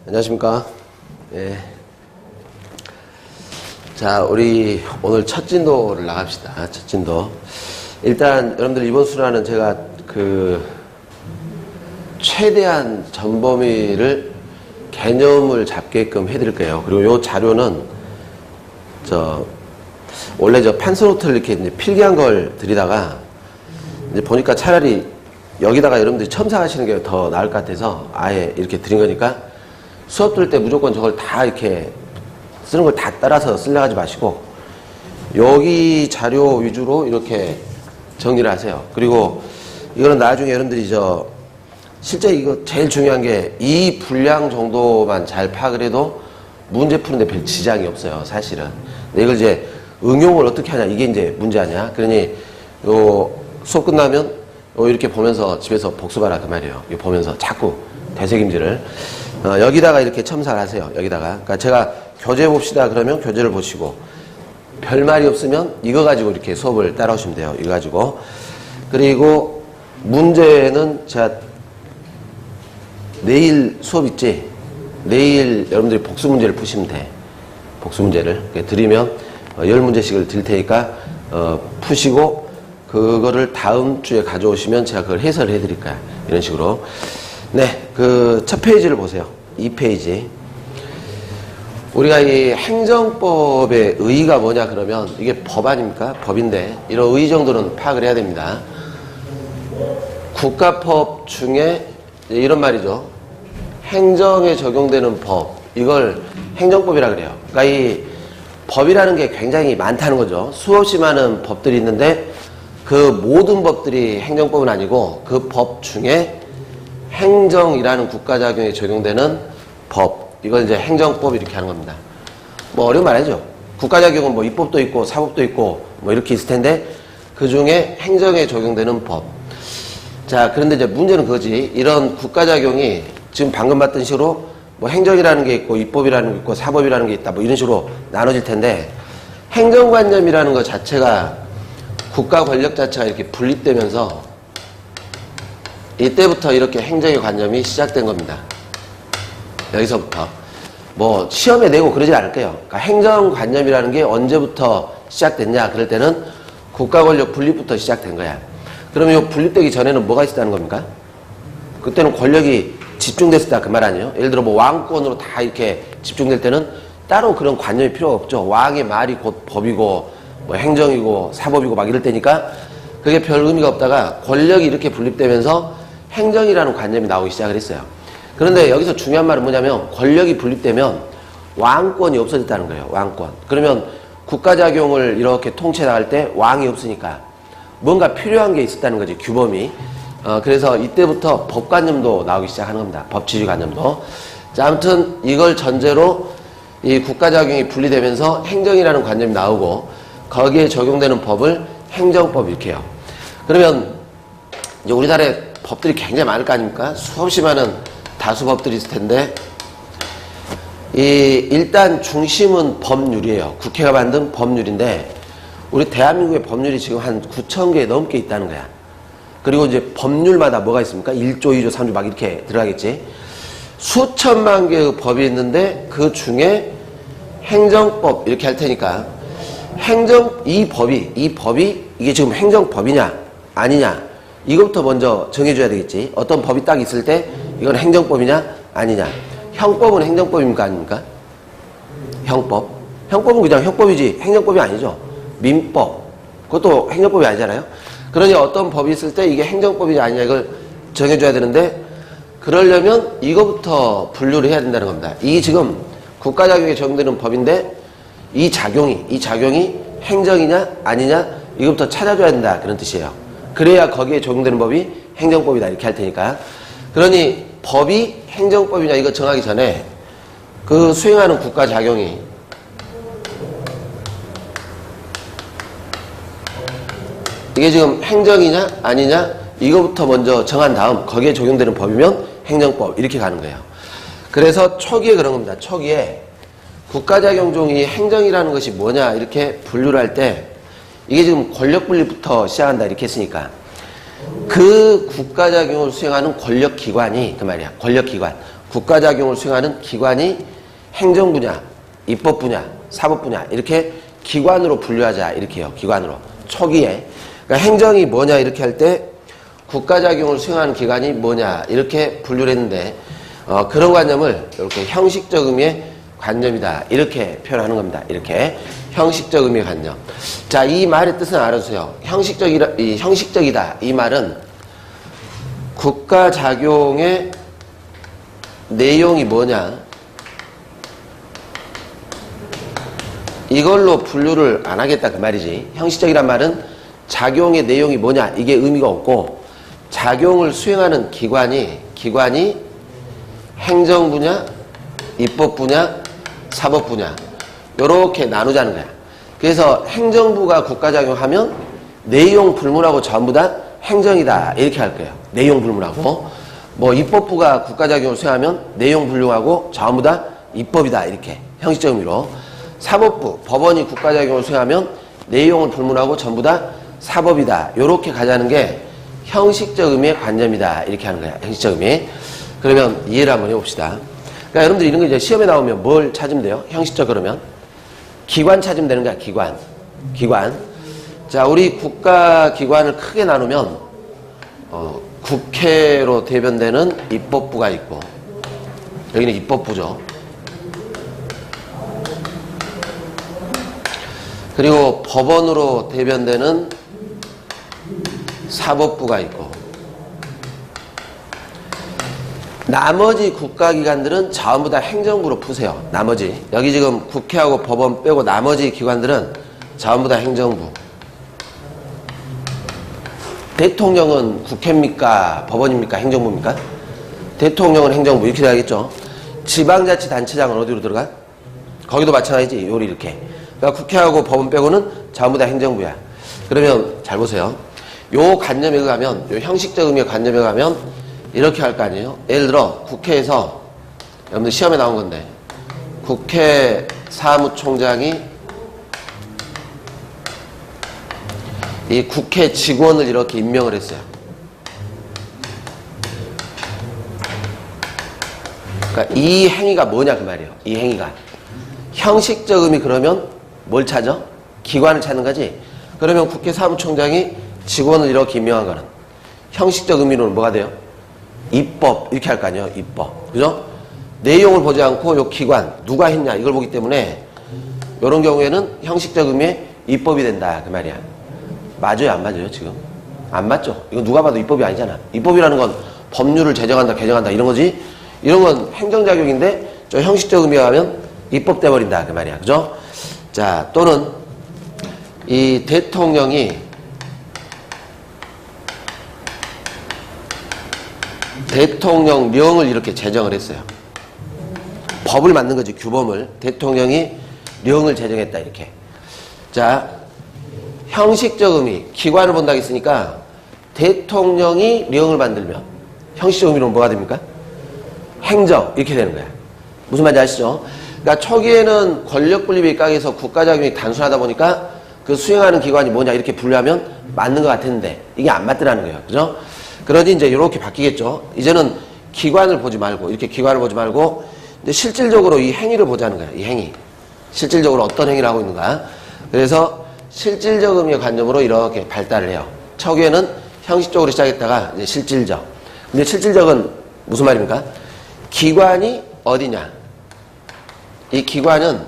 안녕하십니까. 예. 자, 우리 오늘 첫 진도를 나갑시다. 첫 진도. 일단 여러분들 이번 수련은 제가 최대한 전범위를 개념을 잡게끔 해드릴 거예요. 그리고 요 자료는 원래 판서노트를 이렇게 이제 필기한 걸 드리다가 이제 보니까 차라리 여기다가 여러분들이 첨삭하시는 게 더 나을 것 같아서 아예 이렇게 드린 거니까 수업 들을 때 무조건 저걸 다 이렇게 쓰는 걸 다 따라서 쓰려고 하지 마시고 여기 자료 위주로 이렇게 정리를 하세요. 그리고 이거는 나중에 여러분들이 실제 이거 제일 중요한 게 이 분량 정도만 잘 파악을 해도 문제 푸는데 별 지장이 없어요, 사실은. 근데 이걸 이제 응용을 어떻게 하냐, 이게 이제 문제 아니야. 그러니 요 수업 끝나면 이렇게 보면서 집에서 복습하라 그 말이에요. 이거 보면서 자꾸 되새김질을 여기다가 이렇게 첨삭을 하세요. 여기다가. 그러니까 제가 교재 봅시다 그러면 교재를 보시고 별 말이 없으면 이거 가지고 이렇게 수업을 따라오시면 돼요. 이거 가지고. 그리고 문제는 제가 내일 수업 있지? 내일 여러분들이 복수 문제를 푸시면 돼. 복수 문제를 드리면 10문제씩을 드릴 테니까 푸시고 그거를 다음 주에 가져오시면 제가 그걸 해설을 해드릴 거야. 이런 식으로. 네, 첫 페이지를 보세요. 2페이지. 우리가 이 행정법의 의의가 뭐냐 그러면 이게 법 아닙니까? 법인데 이런 의의 정도는 파악을 해야 됩니다. 국가법 중에 이런 말이죠. 행정에 적용되는 법, 이걸 행정법이라 그래요. 그러니까 이 법이라는 게 굉장히 많다는 거죠. 수없이 많은 법들이 있는데 그 모든 법들이 행정법은 아니고 그 법 중에 행정이라는 국가작용에 적용되는 법, 이걸 이제 행정법 이렇게 하는 겁니다. 뭐 어려운 말 아니죠. 국가작용은 뭐 입법도 있고 사법도 있고 뭐 이렇게 있을 텐데 그 중에 행정에 적용되는 법. 자, 그런데 이제 문제는 그거지. 이런 국가작용이 지금 방금 봤던 식으로 뭐 행정이라는 게 있고 입법이라는 게 있고 사법이라는 게 있다 뭐 이런 식으로 나눠질 텐데 행정관념이라는 것 자체가 국가 권력 자체가 이렇게 분립되면서 이때부터 이렇게 행정의 관념이 시작된 겁니다. 여기서부터. 뭐 시험에 내고 그러지 않을 거예요. 그러니까 행정관념이라는 게 언제부터 시작됐냐 그럴 때는 국가 권력 분립부터 시작된 거야. 그러면 이 분립되기 전에는 뭐가 있었다는 겁니까? 그때는 권력이 집중됐었다 그 말 아니에요? 예를 들어 뭐 왕권으로 다 이렇게 집중될 때는 따로 그런 관념이 필요가 없죠. 왕의 말이 곧 법이고 뭐 행정이고 사법이고 막 이럴 때니까 그게 별 의미가 없다가 권력이 이렇게 분립되면서 행정이라는 관념이 나오기 시작을 했어요. 그런데 여기서 중요한 말은 뭐냐면 권력이 분립되면 왕권이 없어졌다는 거예요. 왕권. 그러면 국가작용을 이렇게 통치해 나갈 때 왕이 없으니까 뭔가 필요한 게 있었다는 거지, 규범이. 그래서 이때부터 법관념도 나오기 시작하는 겁니다. 법치주의관념도. 자, 아무튼 이걸 전제로 이 국가작용이 분리되면서 행정이라는 관념이 나오고 거기에 적용되는 법을 행정법 이렇게 해요. 그러면 이제 우리나라에 법들이 굉장히 많을 거 아닙니까? 수없이 많은 다수법들이 있을 텐데 일단 중심은 법률이에요. 국회가 만든 법률인데 우리 대한민국의 법률이 지금 한 9,000개 넘게 있다는 거야. 그리고 이제 법률마다 뭐가 있습니까? 1조, 2조, 3조 막 이렇게 들어가겠지. 수천만 개의 법이 있는데 그 중에 행정법 이렇게 할 테니까 이 법이 이게 지금 행정법이냐 아니냐 이것부터 먼저 정해줘야 되겠지. 어떤 법이 딱 있을 때 이건 행정법이냐 아니냐. 형법은 행정법입니까 아닙니까? 형법은 그냥 형법이지 행정법이 아니죠. 민법 그것도 행정법이 아니잖아요. 그러니 어떤 법이 있을 때 이게 행정법이냐 아니냐 이걸 정해줘야 되는데 그러려면 이거부터 분류를 해야 된다는 겁니다. 이 지금 국가작용에 적용되는 법인데 이 작용이 행정이냐 아니냐 이거부터 찾아줘야 된다 그런 뜻이에요. 그래야 거기에 적용되는 법이 행정법이다 이렇게 할 테니까. 그러니 법이 행정법이냐 이거 정하기 전에 그 수행하는 국가작용이 이게 지금 행정이냐 아니냐 이거부터 먼저 정한 다음 거기에 적용되는 법이면 행정법 이렇게 가는 거예요. 그래서 초기에 그런 겁니다. 초기에 국가작용 중이 행정이라는 것이 뭐냐 이렇게 분류를 할 때 이게 지금 권력분립부터 시작한다 이렇게 했으니까 그 국가작용을 수행하는 권력기관이 그 말이야. 권력기관. 국가작용을 수행하는 기관이 행정 분야, 입법 분야, 사법 분야 이렇게 기관으로 분류하자 이렇게 해요. 기관으로. 초기에. 그러니까 행정이 뭐냐 이렇게 할 때 국가작용을 수행하는 기관이 뭐냐 이렇게 분류를 했는데 그런 관념을 이렇게 형식적 의미의 관념이다 이렇게 표현하는 겁니다. 이렇게 형식적 의미의 관념. 자, 이 말의 뜻은 알아주세요. 형식적이다 이 말은 국가작용의 내용이 뭐냐 이걸로 분류를 안 하겠다 그 말이지. 형식적이란 말은 작용의 내용이 뭐냐 이게 의미가 없고 작용을 수행하는 기관이 행정 분야, 입법 분야, 사법 분야 요렇게 나누자는 거야. 그래서 행정부가 국가작용하면 내용 불문하고 전부 다 행정이다 이렇게 할 거예요. 내용 불문하고 뭐 입법부가 국가작용을 수행하면 내용 불문하고 전부 다 입법이다 이렇게 형식적 의미로 사법부, 법원이 국가작용을 수행하면 내용을 불문하고 전부 다 사법이다 요렇게 가자는 게 형식적 의미의 관념이다 이렇게 하는 거야. 형식적 의미. 그러면 이해를 한번 해봅시다. 그러니까 여러분들 이런 거 이제 시험에 나오면 뭘 찾으면 돼요? 형식적 그러면 기관 찾으면 되는 거야. 기관. 자, 우리 국가기관을 크게 나누면 국회로 대변되는 입법부가 있고 여기는 입법부죠. 그리고 법원으로 대변되는 사법부가 있고 나머지 국가기관들은 전부 다 행정부로 푸세요. 나머지 여기 지금 국회하고 법원 빼고 나머지 기관들은 전부 다 행정부. 대통령은 국회입니까? 법원입니까? 행정부입니까? 대통령은 행정부 이렇게 돼야겠죠. 지방자치단체장은 어디로 들어가? 거기도 마찬가지지. 요리 이렇게. 그러니까 국회하고 법원 빼고는 전부 다 행정부야. 그러면 잘 보세요. 요 관념에 가면 요 형식적 의미의 관념에 가면 이렇게 할 거 아니에요. 예를 들어 국회에서 여러분들 시험에 나온 건데 국회 사무총장이 이 국회 직원을 이렇게 임명을 했어요. 그러니까 이 행위가 뭐냐 그 말이에요. 이 행위가 형식적 의미 그러면 뭘 찾아? 기관을 찾는 거지. 그러면 국회 사무총장이 직원을 이렇게 임명한 거는 형식적 의미로는 뭐가 돼요? 입법 이렇게 할 거 아니에요. 입법. 그죠? 내용을 보지 않고 요 기관 누가 했냐 이걸 보기 때문에 이런 경우에는 형식적 의미의 입법이 된다 그 말이야. 맞아요 안 맞아요 지금? 안 맞죠? 이거 누가 봐도 입법이 아니잖아. 입법이라는 건 법률을 제정한다 개정한다 이런 거지. 이런 건 행정작용인데 저 형식적 의미가 하면 입법 돼버린다 그 말이야. 그죠? 자, 또는 이 대통령이 대통령령을 이렇게 제정을 했어요. 법을 만든 거지. 규범을. 대통령이 령을 제정했다 이렇게. 자, 형식적 의미 기관을 본다고 했으니까 대통령이 령을 만들면 형식적 의미로는 뭐가 됩니까? 행정 이렇게 되는 거야. 무슨 말인지 아시죠? 그러니까 초기에는 권력 분립의 입각에서 국가작용이 단순하다 보니까 그 수행하는 기관이 뭐냐 이렇게 분류하면 맞는 것 같았는데 이게 안 맞더라는 거예요. 그죠? 그러니 이제 이렇게 바뀌겠죠. 이제는 기관을 보지 말고 이렇게 기관을 보지 말고 이제 실질적으로 이 행위를 보자는 거야. 이 행위. 실질적으로 어떤 행위를 하고 있는가. 그래서 실질적 의미의 관점으로 이렇게 발달을 해요. 초기에는 형식적으로 시작했다가 이제 실질적. 근데 실질적은 무슨 말입니까? 기관이 어디냐. 이 기관은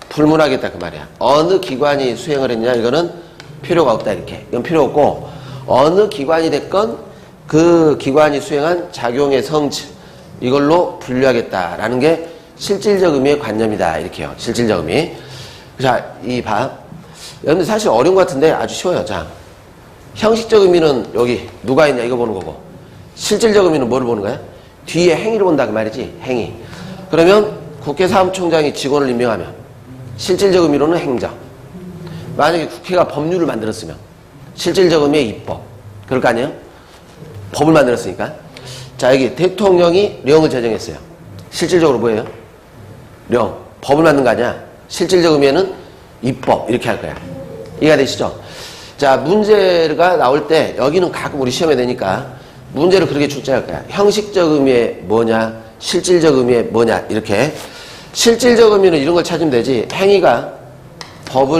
불문하겠다 그 말이야. 어느 기관이 수행을 했냐 이거는 필요가 없다 이렇게. 이건 필요 없고 어느 기관이 됐건 그 기관이 수행한 작용의 성질 이걸로 분류하겠다라는 게 실질적 의미의 관념이다 이렇게요. 실질적 의미. 자, 이 봐. 여러분들 사실 어려운 것 같은데 아주 쉬워요. 자, 형식적 의미는 여기 누가 있냐 이거 보는 거고 실질적 의미는 뭐를 보는 거야? 뒤에 행위를 본다 그 말이지. 행위. 그러면 국회 사무총장이 직원을 임명하면 실질적 의미로는 행정. 만약에 국회가 법률을 만들었으면 실질적 의미의 입법. 그럴 거 아니에요? 법을 만들었으니까. 자, 여기 대통령이 령을 제정했어요. 실질적으로 뭐예요? 령. 법을 만든 거 아니야? 실질적 의미에는 입법. 이렇게 할 거야. 이해가 되시죠? 자, 문제가 나올 때 여기는 가끔 우리 시험에 내니까 문제를 그렇게 출제할 거야. 형식적 의미의 뭐냐? 실질적 의미의 뭐냐 이렇게 실질적 의미는 이런 걸 찾으면 되지 행위가 법을